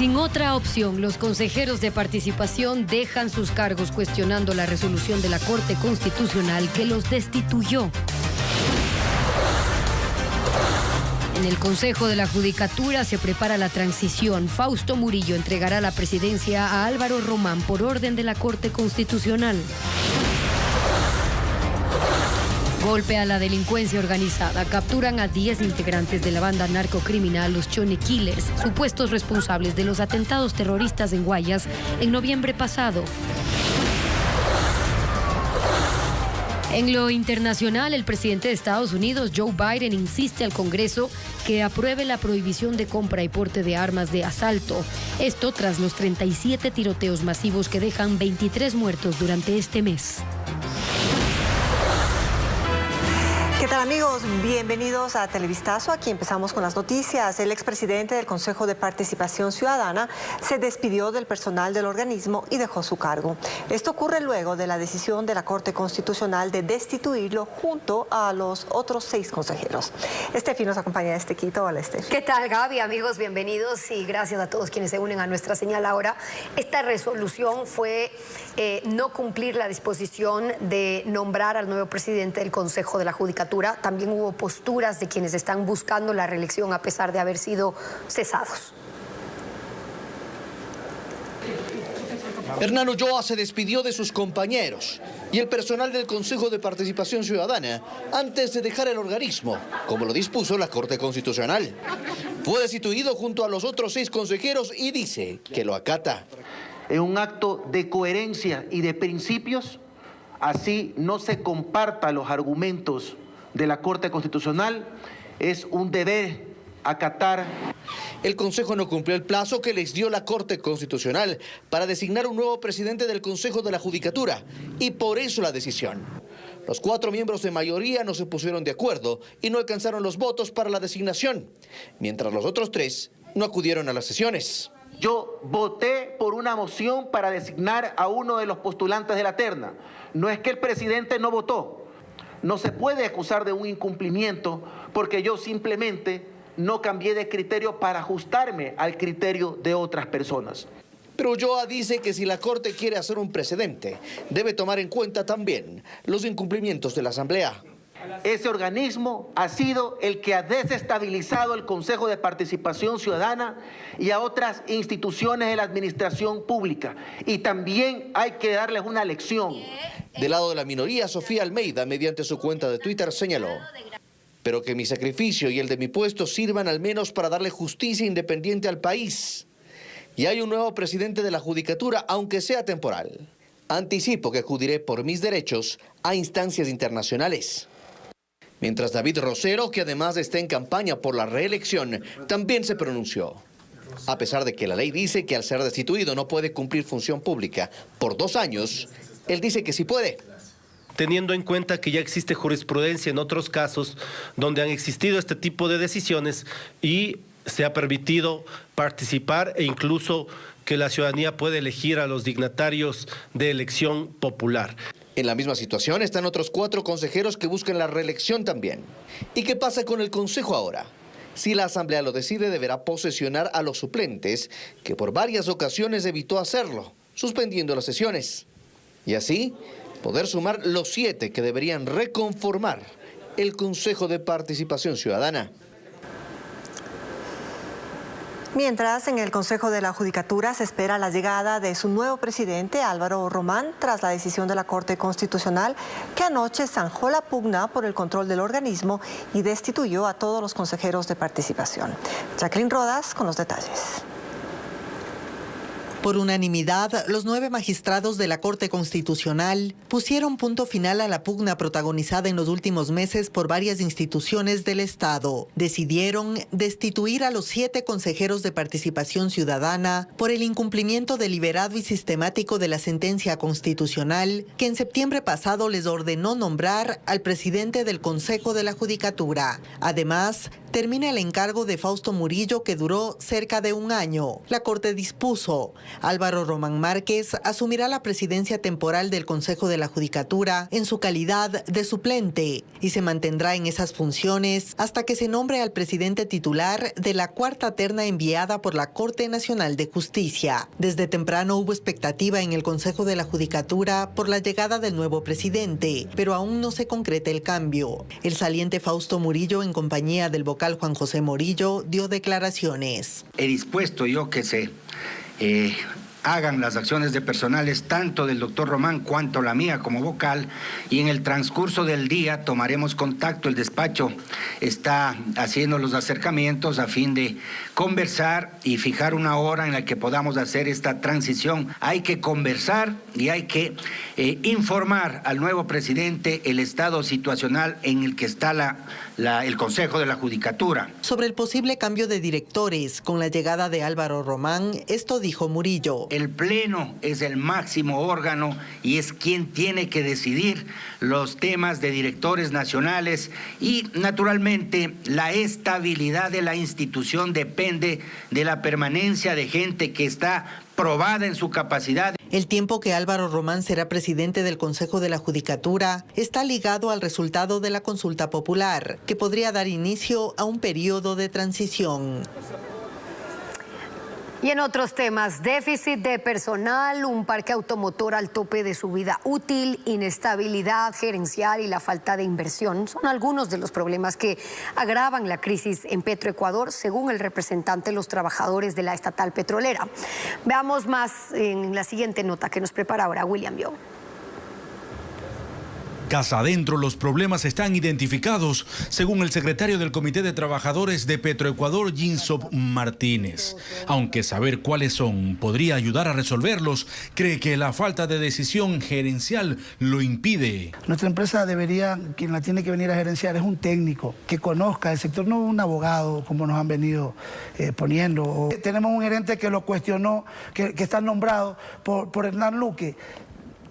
Sin otra opción, los consejeros de participación dejan sus cargos cuestionando la resolución de la Corte Constitucional que los destituyó. En el Consejo de la Judicatura se prepara la transición. Fausto Murillo entregará la presidencia a Álvaro Román por orden de la Corte Constitucional. Golpe a la delincuencia organizada. Capturan a 10 integrantes de la banda narcocriminal Los Chone Killers, supuestos responsables de los atentados terroristas en Guayas en noviembre pasado. En lo internacional, el presidente de Estados Unidos, Joe Biden, insiste al Congreso que apruebe la prohibición de compra y porte de armas de asalto. Esto tras los 37 tiroteos masivos que dejan 23 muertos durante este mes. ¿Qué tal, amigos? Bienvenidos a Televistazo. Aquí empezamos con las noticias. El expresidente del Consejo de Participación Ciudadana se despidió del personal del organismo y dejó su cargo. Esto ocurre luego de la decisión de la Corte Constitucional de destituirlo junto a los otros 6 consejeros. Estefi nos acompaña desde Quito. Hola, Estefi. ¿Qué tal, Gaby? Amigos, bienvenidos y gracias a todos quienes se unen a nuestra señal ahora. Esta resolución fue no cumplir la disposición de nombrar al nuevo presidente del Consejo de la Judicatura. También hubo posturas de quienes están buscando la reelección a pesar de haber sido cesados. Hernán Ulloa se despidió de sus compañeros y el personal del Consejo de Participación Ciudadana antes de dejar el organismo, como lo dispuso la Corte Constitucional. Fue destituido junto a los otros 6 consejeros y dice que lo acata. En un acto de coherencia y de principios, así no se compartan los argumentos de la Corte Constitucional, es un deber acatar. El Consejo no cumplió el plazo que les dio la Corte Constitucional para designar un nuevo presidente del Consejo de la Judicatura y por eso la decisión. Los 4 miembros de mayoría no se pusieron de acuerdo y no alcanzaron los votos para la designación, mientras los otros 3 no acudieron a las sesiones. Yo voté por una moción para designar a uno de los postulantes de la terna. No es que el presidente no votó. No se puede acusar de un incumplimiento porque yo simplemente no cambié de criterio para ajustarme al criterio de otras personas. Pero Ulloa dice que si la Corte quiere hacer un precedente, debe tomar en cuenta también los incumplimientos de la Asamblea. Ese organismo ha sido el que ha desestabilizado el Consejo de Participación Ciudadana y a otras instituciones de la administración pública. Y también hay que darles una lección. Del lado de la minoría, Sofía Almeida, mediante su cuenta de Twitter, señaló: pero que mi sacrificio y el de mi puesto sirvan al menos para darle justicia independiente al país. Y hay un nuevo presidente de la Judicatura, aunque sea temporal. Anticipo que acudiré por mis derechos a instancias internacionales. Mientras David Rosero, que además está en campaña por la reelección, también se pronunció. A pesar de que la ley dice que al ser destituido no puede cumplir función pública por 2 años, él dice que sí puede. Teniendo en cuenta que ya existe jurisprudencia en otros casos donde han existido este tipo de decisiones y se ha permitido participar e incluso que la ciudadanía puede elegir a los dignatarios de elección popular. En la misma situación están otros 4 consejeros que buscan la reelección también. ¿Y qué pasa con el Consejo ahora? Si la Asamblea lo decide, deberá posesionar a los suplentes, que por varias ocasiones evitó hacerlo, suspendiendo las sesiones. Y así poder sumar los 7 que deberían reconformar el Consejo de Participación Ciudadana. Mientras, en el Consejo de la Judicatura se espera la llegada de su nuevo presidente, Álvaro Román, tras la decisión de la Corte Constitucional que anoche zanjó la pugna por el control del organismo y destituyó a todos los consejeros de participación. Jacqueline Rodas con los detalles. Por unanimidad, los 9 magistrados de la Corte Constitucional pusieron punto final a la pugna protagonizada en los últimos meses por varias instituciones del Estado. Decidieron destituir a los 7 consejeros de participación ciudadana por el incumplimiento deliberado y sistemático de la sentencia constitucional que en septiembre pasado les ordenó nombrar al presidente del Consejo de la Judicatura. Además, termina el encargo de Fausto Murillo, que duró cerca de 1 año. La Corte dispuso Álvaro Román Márquez asumirá la presidencia temporal del Consejo de la Judicatura en su calidad de suplente y se mantendrá en esas funciones hasta que se nombre al presidente titular de la cuarta terna enviada por la Corte Nacional de Justicia. Desde temprano hubo expectativa en el Consejo de la Judicatura por la llegada del nuevo presidente, pero aún no se concreta el cambio. El saliente Fausto Murillo, en compañía del vocal Juan José Morillo, dio declaraciones. He dispuesto yo que se hagan las acciones de personales tanto del doctor Román cuanto la mía como vocal, y en el transcurso del día tomaremos contacto. El despacho está haciendo los acercamientos a fin de conversar y fijar una hora en la que podamos hacer esta transición. Hay que conversar y hay que informar al nuevo presidente el estado situacional en el que está el Consejo de la Judicatura. Sobre el posible cambio de directores con la llegada de Álvaro Román, esto dijo Murillo. El Pleno es el máximo órgano y es quien tiene que decidir los temas de directores nacionales, y naturalmente la estabilidad de la institución depende de la permanencia de gente que está probada en su capacidad. El tiempo que Álvaro Román será presidente del Consejo de la Judicatura está ligado al resultado de la consulta popular, que podría dar inicio a un periodo de transición. Y en otros temas, déficit de personal, un parque automotor al tope de su vida útil, inestabilidad gerencial y la falta de inversión son algunos de los problemas que agravan la crisis en Petroecuador, según el representante de los trabajadores de la estatal petrolera. Veamos más en la siguiente nota que nos prepara ahora William Bion. Casa adentro, los problemas están identificados, según el secretario del Comité de Trabajadores de Petroecuador, Jinsop Martínez. Aunque saber cuáles son podría ayudar a resolverlos, cree que la falta de decisión gerencial lo impide. Nuestra empresa debería, quien la tiene que venir a gerenciar es un técnico que conozca el sector, no un abogado como nos han venido poniendo. Tenemos un gerente que lo cuestionó, que está nombrado por Hernán Luque.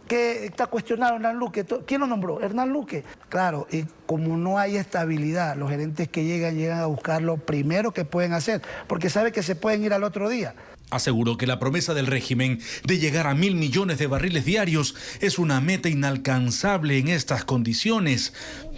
¿Qué está cuestionado Hernán Luque? ¿Quién lo nombró? Hernán Luque. Claro, y como no hay estabilidad, los gerentes que llegan a buscar lo primero que pueden hacer, porque saben que se pueden ir al otro día. Aseguró que la promesa del régimen de llegar a 1.000 millones de barriles diarios es una meta inalcanzable en estas condiciones,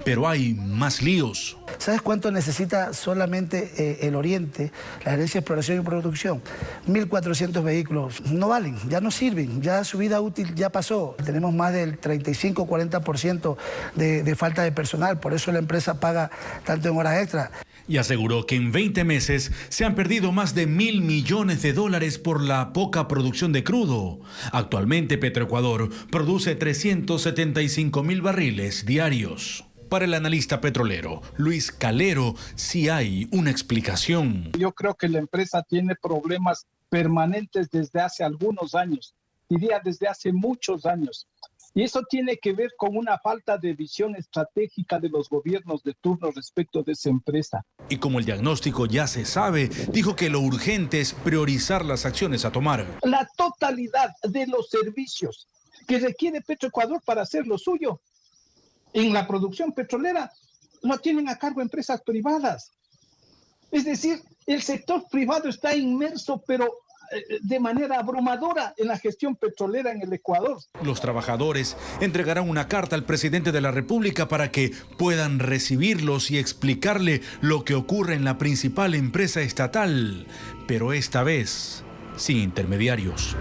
pero hay más líos. ¿Sabes cuánto necesita solamente el Oriente, la Gerencia de Exploración y Producción? 1.400 vehículos. No valen, ya no sirven, ya su vida útil ya pasó. Tenemos más del 35-40% de falta de personal, por eso la empresa paga tanto en horas extras. Y aseguró que en 20 meses se han perdido más de 1.000 millones de dólares por la poca producción de crudo. Actualmente Petroecuador produce 375.000 barriles diarios. Para el analista petrolero Luis Calero, sí hay una explicación. Yo creo que la empresa tiene problemas permanentes desde hace algunos años, diría desde hace muchos años. Y eso tiene que ver con una falta de visión estratégica de los gobiernos de turno respecto de esa empresa. Y como el diagnóstico ya se sabe, dijo que lo urgente es priorizar las acciones a tomar. La totalidad de los servicios que requiere Petroecuador para hacer lo suyo en la producción petrolera lo tienen a cargo empresas privadas. Es decir, el sector privado está inmerso, pero de manera abrumadora en la gestión petrolera en el Ecuador. Los trabajadores entregarán una carta al presidente de la República para que puedan recibirlos y explicarle lo que ocurre en la principal empresa estatal, pero esta vez sin intermediarios.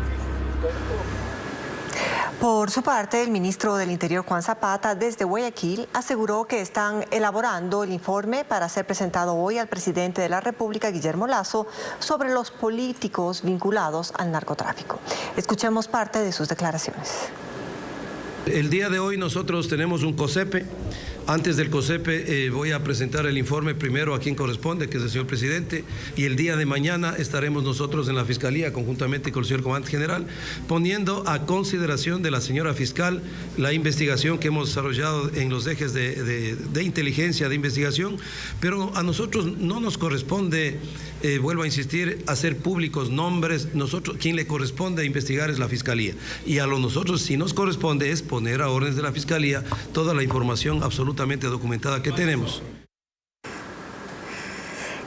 Por su parte, el ministro del Interior, Juan Zapata, desde Guayaquil, aseguró que están elaborando el informe para ser presentado hoy al presidente de la República, Guillermo Lasso, sobre los políticos vinculados al narcotráfico. Escuchemos parte de sus declaraciones. El día de hoy nosotros tenemos un COSEPE. Antes del COSEPE voy a presentar el informe primero a quien corresponde, que es el señor presidente, y el día de mañana estaremos nosotros en la Fiscalía, conjuntamente con el señor Comandante General, poniendo a consideración de la señora fiscal la investigación que hemos desarrollado en los ejes de inteligencia, de investigación, pero a nosotros no nos corresponde, vuelvo a insistir, hacer públicos nombres. Nosotros, quien le corresponde investigar es la Fiscalía, y a nosotros sí nos corresponde es poner a órdenes de la Fiscalía toda la información absolutamente documentada que tenemos.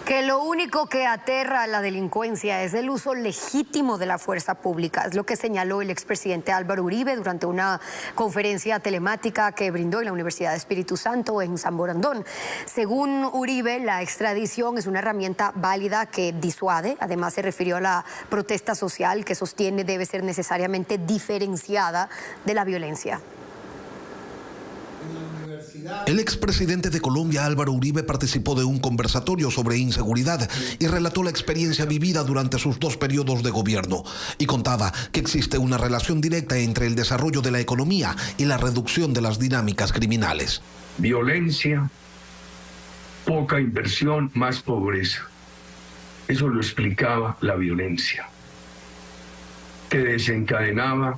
Que Lo único que aterra a la delincuencia es el uso legítimo de la fuerza pública. Es lo que señaló el expresidente Álvaro Uribe durante una conferencia telemática que brindó en la Universidad de Espíritu Santo en San Borondón. Según Uribe, la extradición es una herramienta válida que disuade. Además, se refirió a la protesta social que sostiene debe ser necesariamente diferenciada de la violencia. El expresidente de Colombia, Álvaro Uribe, participó de un conversatorio sobre inseguridad y relató la experiencia vivida durante sus 2 periodos de gobierno. Y contaba que existe una relación directa entre el desarrollo de la economía y la reducción de las dinámicas criminales. Violencia, poca inversión, más pobreza. Eso lo explicaba la violencia, que desencadenaba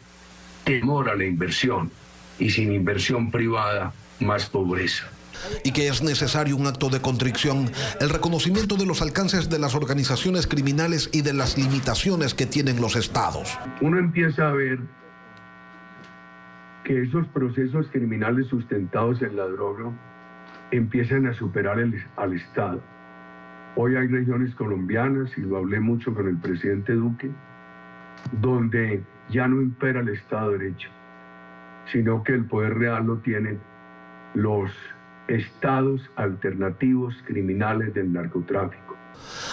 temor a la inversión y sin inversión privada, más pobreza. Y que es necesario un acto de contrición, el reconocimiento de los alcances de las organizaciones criminales y de las limitaciones que tienen los estados. Uno empieza a ver que esos procesos criminales sustentados en la droga empiezan a superar al Estado. Hoy hay regiones colombianas, y lo hablé mucho con el presidente Duque, donde ya no impera el Estado de Derecho, sino que el poder real lo tienen los estados alternativos criminales del narcotráfico.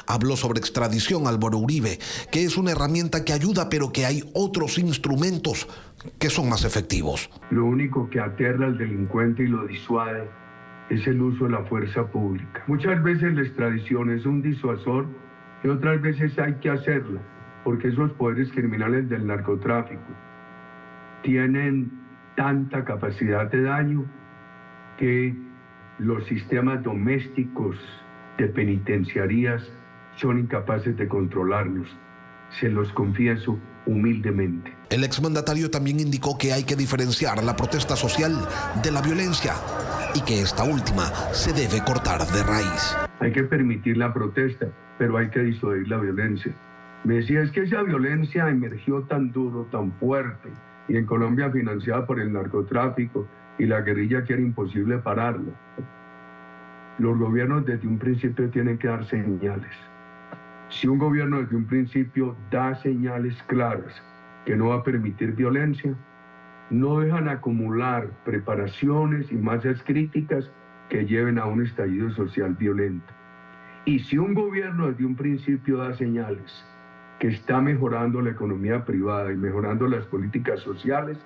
Habló sobre extradición Álvaro Uribe, que es una herramienta que ayuda, pero que hay otros instrumentos que son más efectivos. Lo único que aterra al delincuente y lo disuade es el uso de la fuerza pública. Muchas veces la extradición es un disuasor y otras veces hay que hacerla, porque esos poderes criminales del narcotráfico tienen tanta capacidad de daño que los sistemas domésticos de penitenciarías son incapaces de controlarlos. Se los confieso humildemente. El exmandatario también indicó que hay que diferenciar la protesta social de la violencia y que esta última se debe cortar de raíz. Hay que permitir la protesta, pero hay que disuadir la violencia. Me decía, es que esa violencia emergió tan duro, tan fuerte, y en Colombia financiada por el narcotráfico y la guerrilla, que era imposible pararla. Los gobiernos desde un principio tienen que dar señales. Si un gobierno desde un principio da señales claras que no va a permitir violencia, no dejan acumular preparaciones y masas críticas que lleven a un estallido social violento. Y si un gobierno desde un principio da señales que está mejorando la economía privada y mejorando las políticas sociales,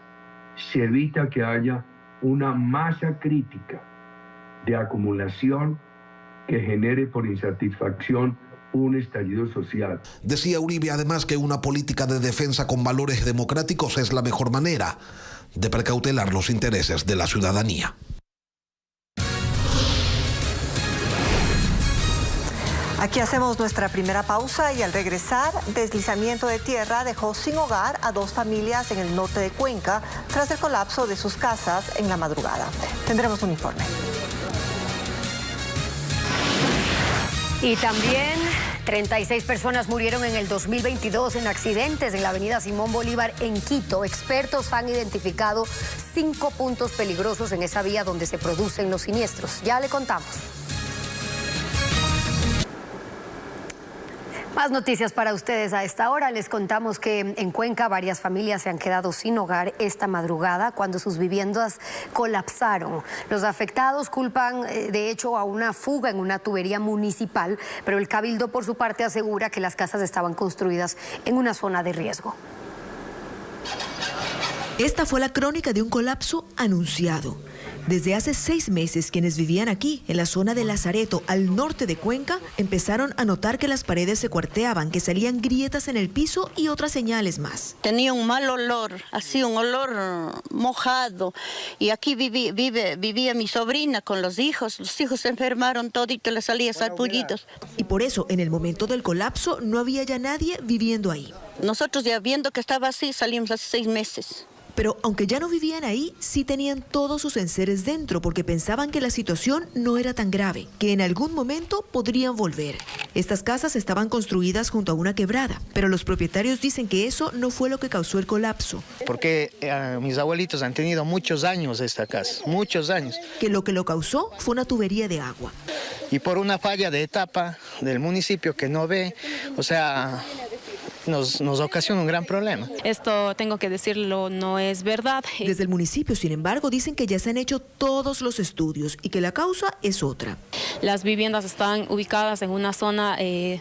se evita que haya una masa crítica de acumulación que genere por insatisfacción un estallido social. Decía Uribe además que una política de defensa con valores democráticos es la mejor manera de precautelar los intereses de la ciudadanía. Aquí hacemos nuestra primera pausa y al regresar, deslizamiento de tierra dejó sin hogar a 2 familias en el norte de Cuenca tras el colapso de sus casas en la madrugada. Tendremos un informe. Y también 36 personas murieron en el 2022 en accidentes en la avenida Simón Bolívar en Quito. Expertos han identificado 5 puntos peligrosos en esa vía donde se producen los siniestros. Ya le contamos. Más noticias para ustedes a esta hora. Les contamos que en Cuenca varias familias se han quedado sin hogar esta madrugada cuando sus viviendas colapsaron. Los afectados culpan de hecho a una fuga en una tubería municipal, pero el Cabildo por su parte asegura que las casas estaban construidas en una zona de riesgo. Esta fue la crónica de un colapso anunciado. Desde hace 6 meses, quienes vivían aquí, en la zona de Lazareto, al norte de Cuenca, empezaron a notar que las paredes se cuarteaban, que salían grietas en el piso y otras señales más. Tenía un mal olor, así un olor mojado. Y aquí vivía mi sobrina con los hijos se enfermaron todito, les salía sarpullitos. Y por eso, en el momento del colapso, no había ya nadie viviendo ahí. Nosotros ya viendo que estaba así, salimos hace 6 meses. Pero aunque ya no vivían ahí, sí tenían todos sus enseres dentro porque pensaban que la situación no era tan grave, que en algún momento podrían volver. Estas casas estaban construidas junto a una quebrada, pero los propietarios dicen que eso no fue lo que causó el colapso. Porque mis abuelitos han tenido muchos años esta casa, muchos años. Que lo causó fue una tubería de agua. y por una falla de etapa del municipio que no ve, o sea, nos ocasiona un gran problema. Esto, tengo que decirlo, no es verdad. Desde el municipio, sin embargo, dicen que ya se han hecho todos los estudios y que la causa es otra. Las viviendas están ubicadas en una zona de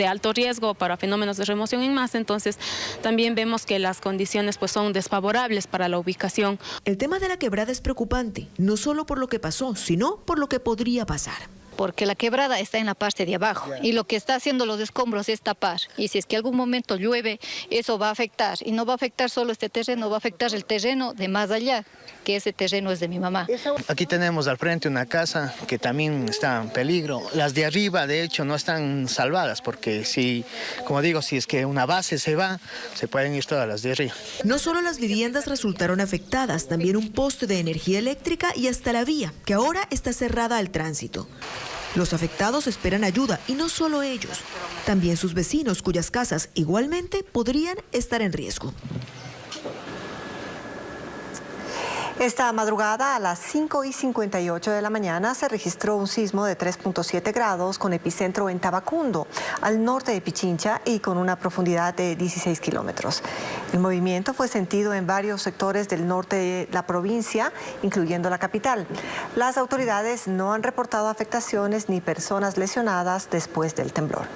alto riesgo para fenómenos de remoción en masa, entonces también vemos que las condiciones pues son desfavorables para la ubicación. El tema de la quebrada es preocupante, no solo por lo que pasó, sino por lo que podría pasar. Porque la quebrada está en la parte de abajo y lo que está haciendo los escombros es tapar. Y si es que algún momento llueve, eso va a afectar. Y no va a afectar solo este terreno, va a afectar el terreno de más allá, que ese terreno es de mi mamá. Aquí tenemos al frente una casa que también está en peligro. Las de arriba, de hecho, no están salvadas porque si, como digo, si es que una base se va, se pueden ir todas las de arriba. No solo las viviendas resultaron afectadas, también un poste de energía eléctrica y hasta la vía, que ahora está cerrada al tránsito. Los afectados esperan ayuda y no solo ellos, también sus vecinos cuyas casas igualmente podrían estar en riesgo. Esta madrugada a las 5:58 de la mañana se registró un sismo de 3.7 grados con epicentro en Tabacundo, al norte de Pichincha y con una profundidad de 16 kilómetros. El movimiento fue sentido en varios sectores del norte de la provincia, incluyendo la capital. Las autoridades no han reportado afectaciones ni personas lesionadas después del temblor.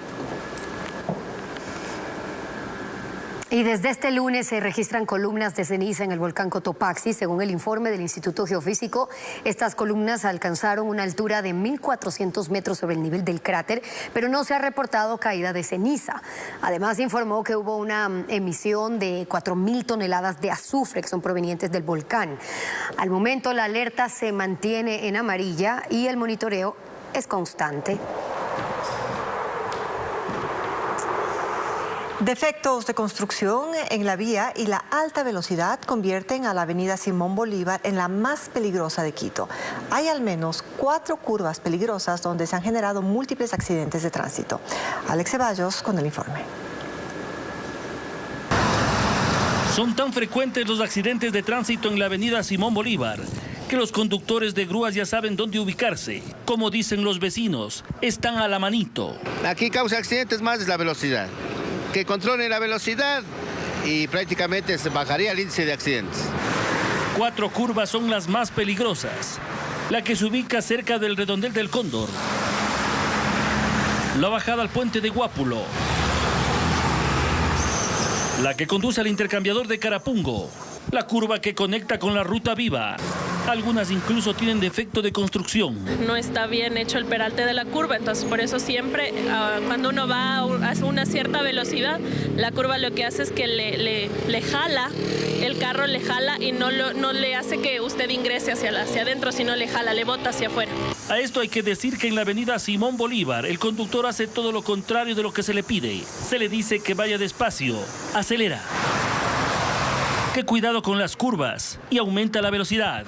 Y desde este lunes se registran columnas de ceniza en el volcán Cotopaxi. Según el informe del Instituto Geofísico, estas columnas alcanzaron una altura de 1.400 metros sobre el nivel del cráter, pero no se ha reportado caída de ceniza. Además, informó que hubo una emisión de 4.000 toneladas de azufre que son provenientes del volcán. Al momento, la alerta se mantiene en amarilla y el monitoreo es constante. Defectos de construcción en la vía y la alta velocidad convierten a la avenida Simón Bolívar en la más peligrosa de Quito. Hay al menos 4 curvas peligrosas donde se han generado múltiples accidentes de tránsito. Alex Ceballos con el informe. Son tan frecuentes los accidentes de tránsito en la avenida Simón Bolívar que los conductores de grúas ya saben dónde ubicarse. Como dicen los vecinos, están a la manito. Aquí causa accidentes más es la velocidad. Que controlen la velocidad y prácticamente se bajaría el índice de accidentes. 4 curvas son las más peligrosas. La que se ubica cerca del redondel del Cóndor. La bajada al puente de Guápulo. La que conduce al intercambiador de Carapungo. La curva que conecta con la Ruta Viva. Algunas incluso tienen defecto de construcción. No está bien hecho el peralte de la curva, entonces por eso siempre cuando uno va a una cierta velocidad, la curva lo que hace es que le jala, el carro le jala y no le hace que usted ingrese hacia adentro, sino le jala, le bota hacia afuera. A esto hay que decir que en la avenida Simón Bolívar el conductor hace todo lo contrario de lo que se le pide. Se le dice que vaya despacio, acelera. Que cuidado con las curvas y aumenta la velocidad.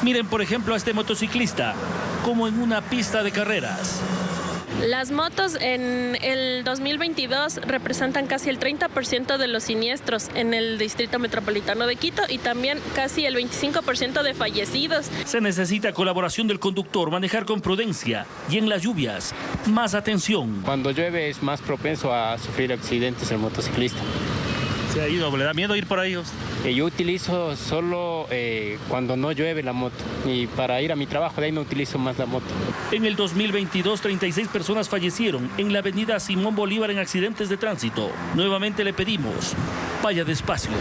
Miren por ejemplo a este motociclista, como en una pista de carreras. Las motos en el 2022 representan casi el 30% de los siniestros en el Distrito Metropolitano de Quito y también casi el 25% de fallecidos. Se necesita colaboración del conductor, manejar con prudencia y en las lluvias, más atención. Cuando llueve es más propenso a sufrir accidentes el motociclista. ¿Se ha ido? ¿Le da miedo ir por ahí? Yo utilizo solo cuando no llueve la moto y para ir a mi trabajo de ahí no utilizo más la moto. En el 2022, 36 personas fallecieron en la avenida Simón Bolívar en accidentes de tránsito. Nuevamente le pedimos, vaya despacio.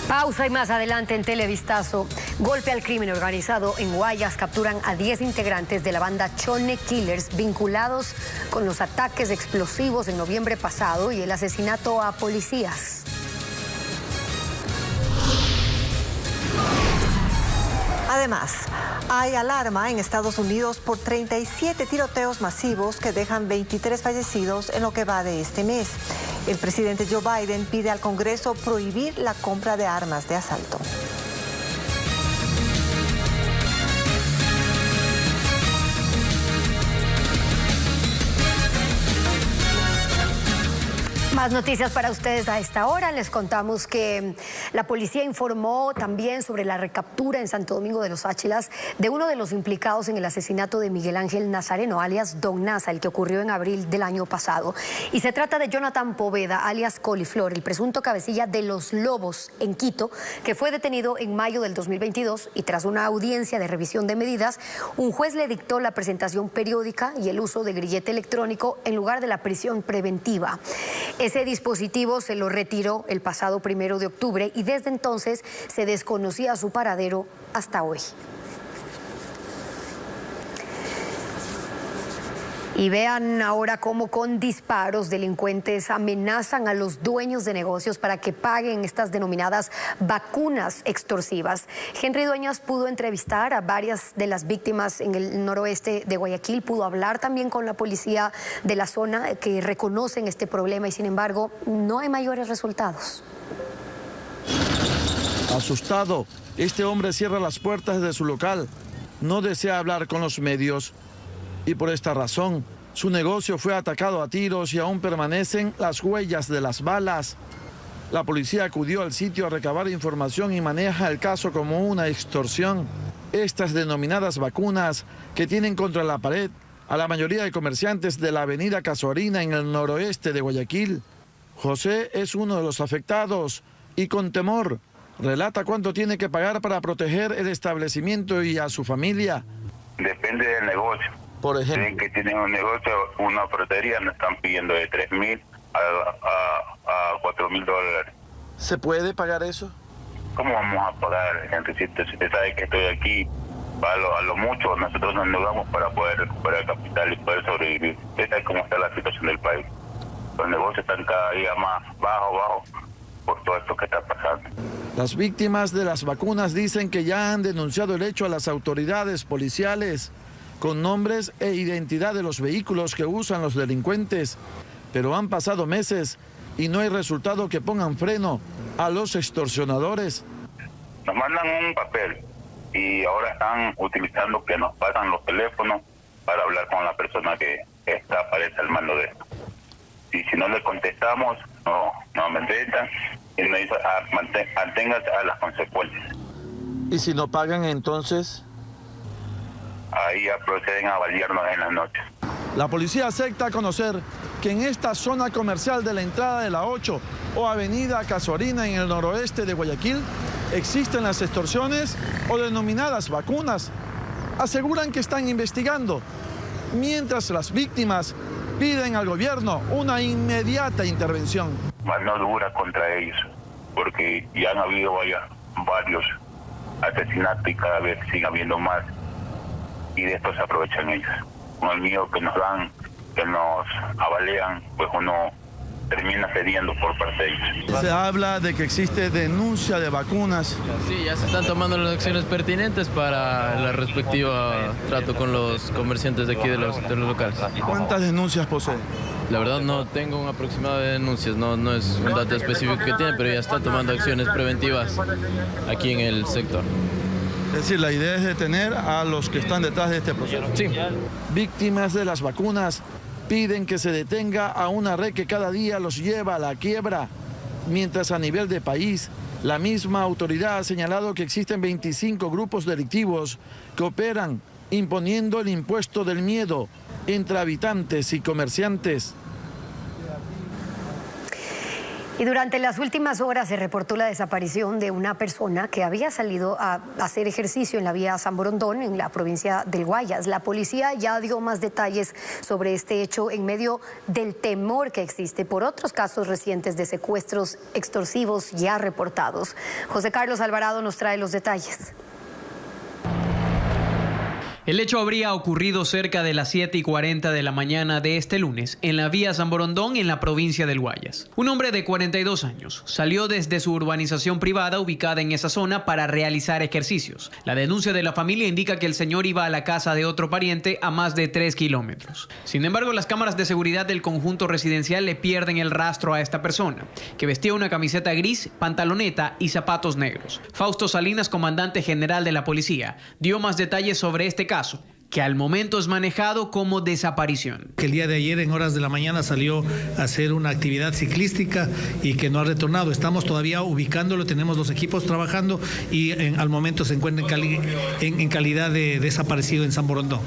Pausa y más adelante en Televistazo. Golpe al crimen organizado en Guayas. Capturan a 10 integrantes de la banda Chone Killers vinculados con los ataques explosivos en noviembre pasado y el asesinato a policías. Además, hay alarma en Estados Unidos por 37 tiroteos masivos que dejan 23 fallecidos en lo que va de este mes. El presidente Joe Biden pide al Congreso prohibir la compra de armas de asalto. Más noticias para ustedes a esta hora. Les contamos que la policía informó también sobre la recaptura en Santo Domingo de los Áchilas de uno de los implicados en el asesinato de Miguel Ángel Nazareno, alias Don Nasa, el que ocurrió en abril del año pasado. Y se trata de Jonathan Poveda, alias Coliflor, el presunto cabecilla de Los Lobos en Quito, que fue detenido en mayo del 2022 y tras una audiencia de revisión de medidas, un juez le dictó la presentación periódica y el uso de grillete electrónico en lugar de la prisión preventiva. Ese dispositivo se lo retiró el pasado 1 de octubre y desde entonces se desconocía su paradero hasta hoy. Y vean ahora cómo con disparos delincuentes amenazan a los dueños de negocios para que paguen estas denominadas vacunas extorsivas. Henry Dueñas pudo entrevistar a varias de las víctimas en el noroeste de Guayaquil, pudo hablar también con la policía de la zona que reconocen este problema y sin embargo no hay mayores resultados. Asustado, este hombre cierra las puertas de su local, no desea hablar con los medios. Y por esta razón, su negocio fue atacado a tiros y aún permanecen las huellas de las balas. La policía acudió al sitio a recabar información y maneja el caso como una extorsión. Estas denominadas vacunas que tienen contra la pared a la mayoría de comerciantes de la avenida Casuarina en el noroeste de Guayaquil. José es uno de los afectados y con temor relata cuánto tiene que pagar para proteger el establecimiento y a su familia. Depende del negocio. Por ejemplo, que tienen un negocio, una frutería, nos están pidiendo de 3.000 a 4.000 dólares. ¿Se puede pagar eso? ¿Cómo vamos a pagar, Henricito? Si usted sabe que estoy aquí, a lo mucho nosotros nos endeudamos para poder recuperar el capital y poder sobrevivir. Esa es cómo está la situación del país. Los negocios están cada día más bajo por todo esto que está pasando. Las víctimas de las vacunas dicen que ya han denunciado el hecho a las autoridades policiales, con nombres e identidad de los vehículos que usan los delincuentes, pero han pasado meses y no hay resultado que pongan freno a los extorsionadores. Nos mandan un papel y ahora están utilizando que nos pasan los teléfonos para hablar con la persona que aparece al mando de esto. Y si no le contestamos, nos mandan y nos dice manténgase a las consecuencias. ¿Y si no pagan entonces? Ahí ya proceden a balearnos en las noches. La policía acepta conocer que en esta zona comercial de la entrada de la 8 o avenida Casuarina en el noroeste de Guayaquil existen las extorsiones o denominadas vacunas. Aseguran que están investigando, mientras las víctimas piden al gobierno una inmediata intervención. Mano dura contra ellos, porque ya han habido varios asesinatos y cada vez sigue habiendo más. Y de esto se aprovechan ellos. Con el miedo que nos dan, que nos avalean, pues uno termina cediendo por parte de ellos. Se habla de que existe denuncia de vacunas. Sí, ya se están tomando las acciones pertinentes para la respectiva trato con los comerciantes de aquí de los locales. ¿Cuántas denuncias posee? La verdad no tengo un aproximado de denuncias, no es un dato específico que tiene, pero ya está tomando acciones preventivas aquí en el sector. Es decir, la idea es detener a los que están detrás de este proceso. Sí. Víctimas de las vacunas piden que se detenga a una red que cada día los lleva a la quiebra, mientras a nivel de país, la misma autoridad ha señalado que existen 25 grupos delictivos que operan imponiendo el impuesto del miedo entre habitantes y comerciantes. Y durante las últimas horas se reportó la desaparición de una persona que había salido a hacer ejercicio en la vía San Borondón, en la provincia del Guayas. La policía ya dio más detalles sobre este hecho en medio del temor que existe por otros casos recientes de secuestros extorsivos ya reportados. José Carlos Alvarado nos trae los detalles. El hecho habría ocurrido cerca de las 7:40 de la mañana de este lunes en la vía San Borondón en la provincia del Guayas. Un hombre de 42 años salió desde su urbanización privada ubicada en esa zona para realizar ejercicios. La denuncia de la familia indica que el señor iba a la casa de otro pariente a más de 3 kilómetros. Sin embargo, las cámaras de seguridad del conjunto residencial le pierden el rastro a esta persona, que vestía una camiseta gris, pantaloneta y zapatos negros. Fausto Salinas, comandante general de la policía, dio más detalles sobre este caso que al momento es manejado como desaparición. Que el día de ayer en horas de la mañana salió a hacer una actividad ciclística y que no ha retornado. Estamos todavía ubicándolo, tenemos los equipos trabajando y al momento se encuentra en calidad de desaparecido en San Borondón.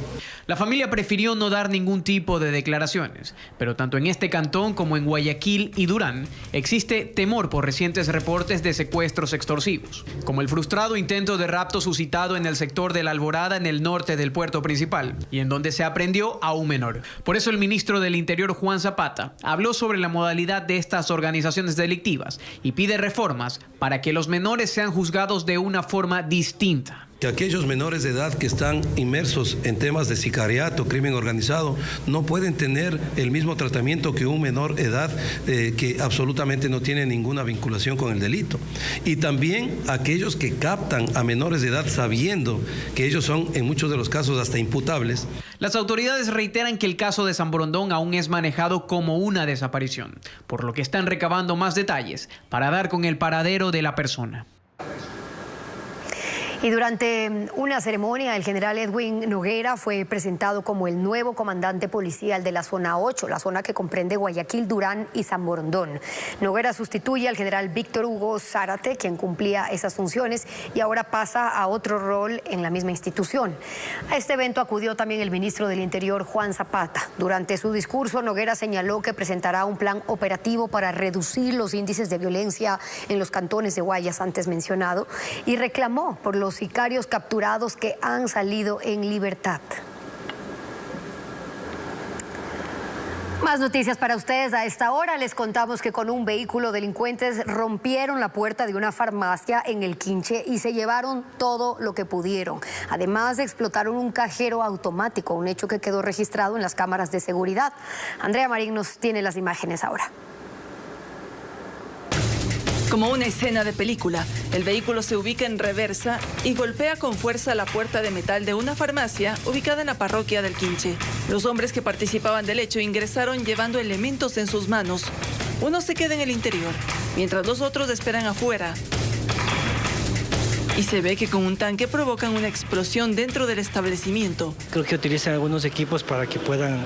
La familia prefirió no dar ningún tipo de declaraciones, pero tanto en este cantón como en Guayaquil y Durán existe temor por recientes reportes de secuestros extorsivos, como el frustrado intento de rapto suscitado en el sector de La Alborada en el norte del puerto principal y en donde se aprehendió a un menor. Por eso el ministro del Interior, Juan Zapata, habló sobre la modalidad de estas organizaciones delictivas y pide reformas para que los menores sean juzgados de una forma distinta. Que aquellos menores de edad que están inmersos en temas de sicariato, crimen organizado, no pueden tener el mismo tratamiento que un menor de edad que absolutamente no tiene ninguna vinculación con el delito. Y también aquellos que captan a menores de edad sabiendo que ellos son en muchos de los casos hasta imputables. Las autoridades reiteran que el caso de San Borondón aún es manejado como una desaparición, por lo que están recabando más detalles para dar con el paradero de la persona. Y durante una ceremonia, el general Edwin Noguera fue presentado como el nuevo comandante policial de la zona 8, la zona que comprende Guayaquil, Durán y San Borondón. Noguera sustituye al general Víctor Hugo Zárate, quien cumplía esas funciones y ahora pasa a otro rol en la misma institución. A este evento acudió también el ministro del Interior, Juan Zapata. Durante su discurso, Noguera señaló que presentará un plan operativo para reducir los índices de violencia en los cantones de Guayas antes mencionado y reclamó por los sicarios capturados que han salido en libertad. Más noticias para ustedes a esta hora. Les contamos que con un vehículo delincuentes rompieron la puerta de una farmacia en el Quinche y se llevaron todo lo que pudieron. Además, explotaron un cajero automático, un hecho que quedó registrado en las cámaras de seguridad. Andrea Marín nos tiene las imágenes ahora. Como una escena de película, el vehículo se ubica en reversa y golpea con fuerza la puerta de metal de una farmacia ubicada en la parroquia del Quinche. Los hombres que participaban del hecho ingresaron llevando elementos en sus manos. Uno se queda en el interior, mientras los otros esperan afuera. Y se ve que con un tanque provocan una explosión dentro del establecimiento. Creo que utilizan algunos equipos para que puedan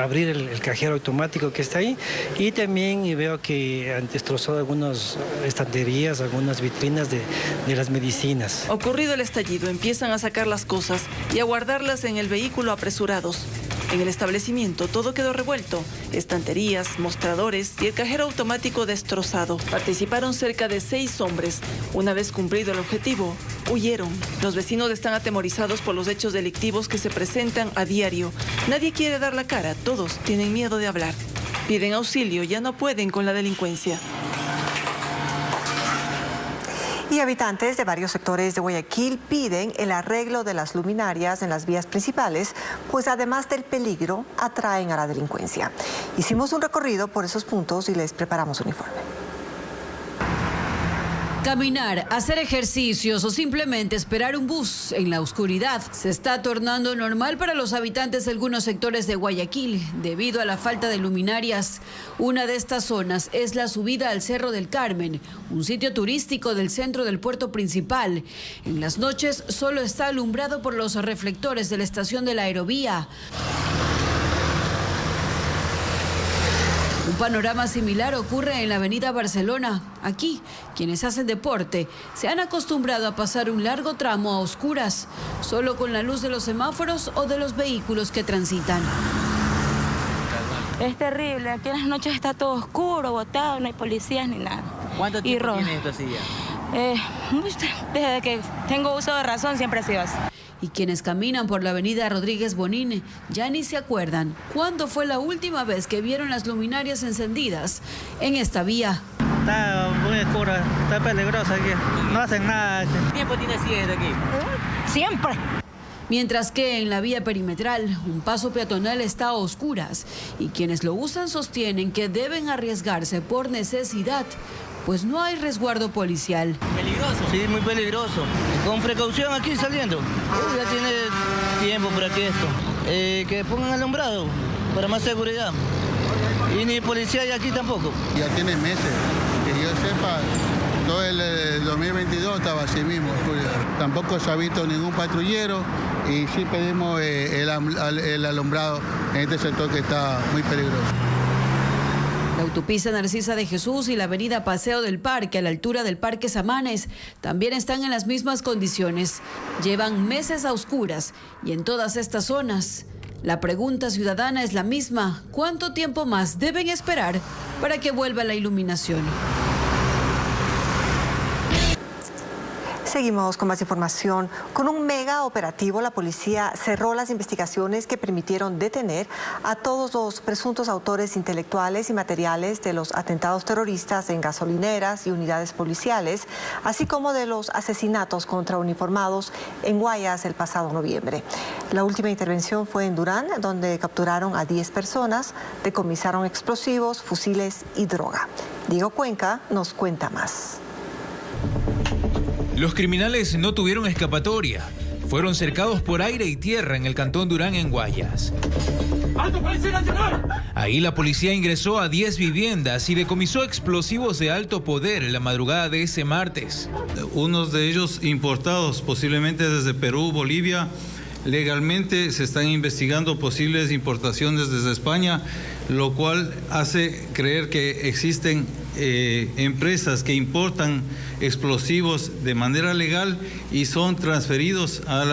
abrir el cajero automático que está ahí. Y también veo que han destrozado algunas estanterías, algunas vitrinas de las medicinas. Ocurrido el estallido, empiezan a sacar las cosas y a guardarlas en el vehículo apresurados. En el establecimiento todo quedó revuelto, estanterías, mostradores y el cajero automático destrozado. Participaron cerca de 6 hombres. Una vez cumplido el objetivo, huyeron. Los vecinos están atemorizados por los hechos delictivos que se presentan a diario. Nadie quiere dar la cara, todos tienen miedo de hablar. Piden auxilio, ya no pueden con la delincuencia. Y habitantes de varios sectores de Guayaquil piden el arreglo de las luminarias en las vías principales, pues además del peligro, atraen a la delincuencia. Hicimos un recorrido por esos puntos y les preparamos un informe. Caminar, hacer ejercicios o simplemente esperar un bus en la oscuridad se está tornando normal para los habitantes de algunos sectores de Guayaquil debido a la falta de luminarias. Una de estas zonas es la subida al Cerro del Carmen, un sitio turístico del centro del puerto principal. En las noches solo está alumbrado por los reflectores de la estación de la Aerovía. Un panorama similar ocurre en la avenida Barcelona. Aquí, quienes hacen deporte se han acostumbrado a pasar un largo tramo a oscuras, solo con la luz de los semáforos o de los vehículos que transitan. Es terrible, aquí en las noches está todo oscuro, botado, no hay policías ni nada. ¿Cuánto tiempo tiene esto así ya? Desde que tengo uso de razón siempre ha sido así. Y quienes caminan por la avenida Rodríguez Bonín ya ni se acuerdan cuándo fue la última vez que vieron las luminarias encendidas en esta vía. Está muy oscuro, está peligroso aquí, no hacen nada. ¿Qué tiempo tiene así desde aquí? Siempre. Mientras que en la vía perimetral, un paso peatonal está a oscuras y quienes lo usan sostienen que deben arriesgarse por necesidad, pues no hay resguardo policial. ¿Peligroso? Sí, muy peligroso. Con precaución aquí saliendo. Ya tiene tiempo por aquí esto. Que pongan alumbrado para más seguridad. Y ni policía hay aquí tampoco. Ya tiene meses, que yo sepa, Todo el 2022 estaba así mismo. Tampoco se ha visto ningún patrullero y sí pedimos el alumbrado en este sector que está muy peligroso. La autopista Narcisa de Jesús y la avenida Paseo del Parque, a la altura del Parque Samanes, también están en las mismas condiciones. Llevan meses a oscuras y en todas estas zonas. La pregunta ciudadana es la misma: ¿cuánto tiempo más deben esperar para que vuelva la iluminación? Seguimos con más información. Con un mega operativo, la policía cerró las investigaciones que permitieron detener a todos los presuntos autores intelectuales y materiales de los atentados terroristas en gasolineras y unidades policiales, así como de los asesinatos contra uniformados en Guayas el pasado noviembre. La última intervención fue en Durán, donde capturaron a 10 personas, decomisaron explosivos, fusiles y droga. Diego Cuenca nos cuenta más. Los criminales no tuvieron escapatoria. Fueron cercados por aire y tierra en el cantón Durán, en Guayas. ¡Alto, Policía Nacional! Ahí la policía ingresó a 10 viviendas y decomisó explosivos de alto poder en la madrugada de ese martes. Unos de ellos importados, posiblemente desde Perú, Bolivia. Legalmente se están investigando posibles importaciones desde España, lo cual hace creer que existen empresas que importan explosivos de manera legal y son transferidos a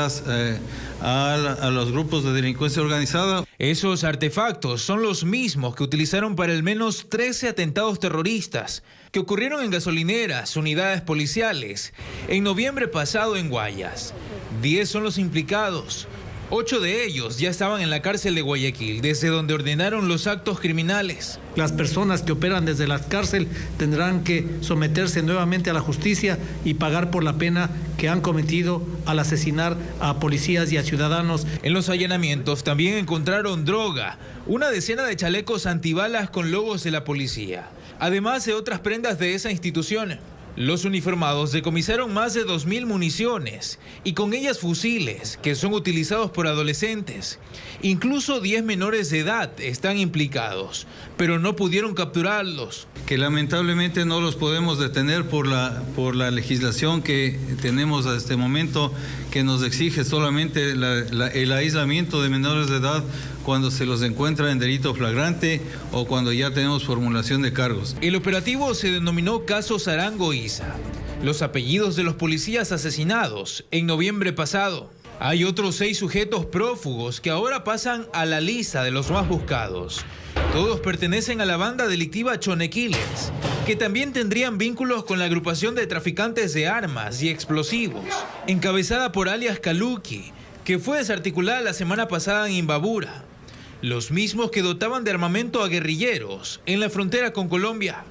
los grupos de delincuencia organizada. Esos artefactos son los mismos que utilizaron para al menos 13 atentados terroristas que ocurrieron en gasolineras, unidades policiales, en noviembre pasado en Guayas. 10 son los implicados. 8 de ellos ya estaban en la cárcel de Guayaquil, desde donde ordenaron los actos criminales. Las personas que operan desde la cárcel tendrán que someterse nuevamente a la justicia y pagar por la pena que han cometido al asesinar a policías y a ciudadanos. En los allanamientos también encontraron droga, una decena de chalecos antibalas con logos de la policía, además de otras prendas de esa institución. Los uniformados decomisaron más de 2.000 municiones y con ellas fusiles que son utilizados por adolescentes. Incluso 10 menores de edad están implicados, pero no pudieron capturarlos. Que lamentablemente no los podemos detener por la legislación que tenemos a este momento, que nos exige solamente el aislamiento de menores de edad cuando se los encuentra en delito flagrante o cuando ya tenemos formulación de cargos. El operativo se denominó Caso Sarango Isa, los apellidos de los policías asesinados en noviembre pasado. Hay otros 6 sujetos prófugos que ahora pasan a la lista de los más buscados. Todos pertenecen a la banda delictiva Chonequiles, que también tendrían vínculos con la agrupación de traficantes de armas y explosivos, encabezada por alias Caluqui, que fue desarticulada la semana pasada en Imbabura. Los mismos que dotaban de armamento a guerrilleros en la frontera con Colombia.